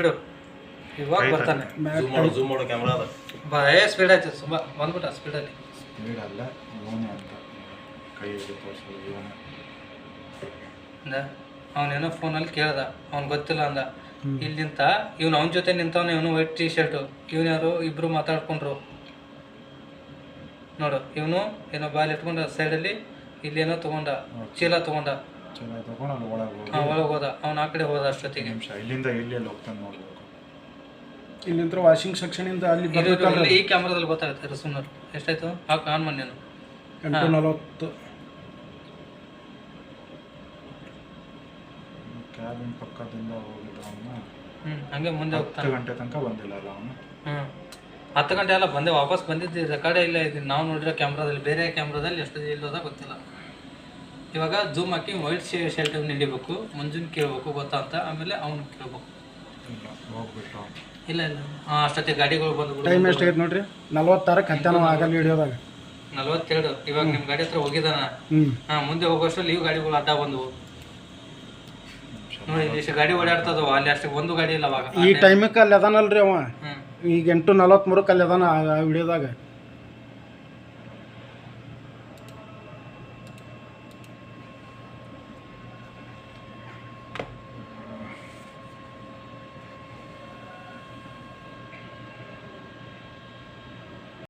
ಬಿಡು ಇವಾಗ ಬರ್ತಾನೆ. ಝೂಮ್ ಮಾಡು ಕ್ಯಾಮ್ರಾ ಅದ ಭಯ ಸ್ಪೀಡ್ ಆಯ್ತು ತುಂಬ ಬಂದ್ಬಿಟ್ಟ ಸ್ಪೀಡಲ್ಲಿ. ಸ್ಪೀಡ್ ಅಲ್ಲ ಇವನೇ ಅಂತ ಕೈ ತೋರಿಸೋದು ಅವನೇನೋ ಫೋನಲ್ಲಿ ಕೇಳ್ದ, ಅವ್ನು ಗೊತ್ತಿಲ್ಲ ಅಂದ. ಇಲ್ಲಿ ನಿಂತ ಇವ್ನು ಅವನ ಜೊತೆ ನಿಂತವನು, ಇವನು ವೈಟ್ ಟಿ ಶರ್ಟು, ಇವನು ಯಾರು ಇಬ್ರು ಮಾತಾಡ್ಕೊಂಡ್ರು ನೋಡು. ಇವನು ಏನೋ ಬಾಲ್ ಇಟ್ಕೊಂಡ ಸೈಡಲ್ಲಿ, ಇಲ್ಲಿ ಏನೋ ತೊಗೊಂಡ, ಚೀಲ ತೊಗೊಂಡ, ಒಳಗೆ ಹೋದ. ಅವ್ನು ಆ ಕಡೆ ಹೋದ ಅಷ್ಟೊತ್ತಿಗೆ. ನಿಮಿಷ ಇಲ್ಲಿಂದ ಎಲ್ಲಿ ಹೋಗ್ತಾನೆ ನೋಡ್ಬೇಕು. ಇಲ್ಲಿಂದ ವಾಷಿಂಗ್ ಸೆಕ್ಷನಿಂದ ಅಲ್ಲಿ ಈ ಕ್ಯಾಮ್ರಾದಲ್ಲಿ ಗೊತ್ತಾಗುತ್ತೆ. ಸುಮ್ಮನೆ ಎಷ್ಟಾಯ್ತು ಹಾಕಿ ಆನ್ ಮಾಡಿ ನೀನು. 8:40 ಕ್ಯಾಬಿನ್ ಪಕ್ಕದಿಂದ ಹೋಗಿದ್ದ ಅವನು. ಹಂಗೆ ಮುಂದೆ ಹೋಗ್ತಾನೆ. 10 ಗಂಟೆ ತನಕ ಬಂದಿಲ್ಲ ಅಲ್ಲ ಅವನು. 10 ಗಂಟೆ ಎಲ್ಲ ಬಂದೆ, ವಾಪಸ್ ಬಂದಿದ್ದು ರೆಕಾರ್ಡೇ ಇಲ್ಲ. ಇದು ನಾವು ನೋಡಿರೋ ಕ್ಯಾಮ್ರಾದಲ್ಲಿ, ಬೇರೆ ಕ್ಯಾಮ್ರಾದಲ್ಲಿ ಎಷ್ಟು ಇಲ್ಲೋದ ಗೊತ್ತಿಲ್ಲ. ಇವಾಗ ಝೂಮ್ ಹಾಕಿ ವೈಟ್ ಶರ್ಟ್ ಹಿಡಿಬೇಕು, ಮಂಜುನ್ ಕೇಳ್ಬೇಕು ಗೊತ್ತಾ ಅಂತ, ಆಮೇಲೆ ಅವ್ನು ಕೇಳ್ಬೇಕು. ಹೋಗ್ಬಿಟ್ಟು ಇಲ್ಲ ಅಷ್ಟೊತ್ತಿಗೆ ಗಾಡಿಗಳು ಬಂದು. ಟೈಮ್ ಎಷ್ಟಾಗೈತೆ ನೋಡ್ರಿ, 46ಕ್ಕೆ ಹತ್ತಾನು ಆಗಲ್ಲ ವಿಡಿಯೋದಾಗ. 42. ಇವಾಗ ನಿಮ್ಮ ಗಾಡಿ ಹತ್ರ ಹೋಗಿದ್ದಾನ. ಮುಂದೆ ಹೋಗೋಷ್ಟರಲ್ಲಿ ಇವು ಗಾಡಿಗಳು ಅಡ್ಡ ಬಂದವು ನೋಡಿ. ಇಷ್ಟು ಗಾಡಿ ಓಡಾಡ್ತದವ, ಅಲ್ಲಿ ಅಷ್ಟೇ ಒಂದು ಗಾಡಿ ಇಲ್ಲ ಅವಾಗ. ಈ ಟೈಮಕ್ಕೆ ಅಲ್ಲಿ ಅದಾನಲ್ರಿ ಅವ. ಈಗ 8:43ಕ್ಕೆ ಅಲ್ಲಿ ಅದಾನ ಆ ವಿಡಿಯೋದಾಗ.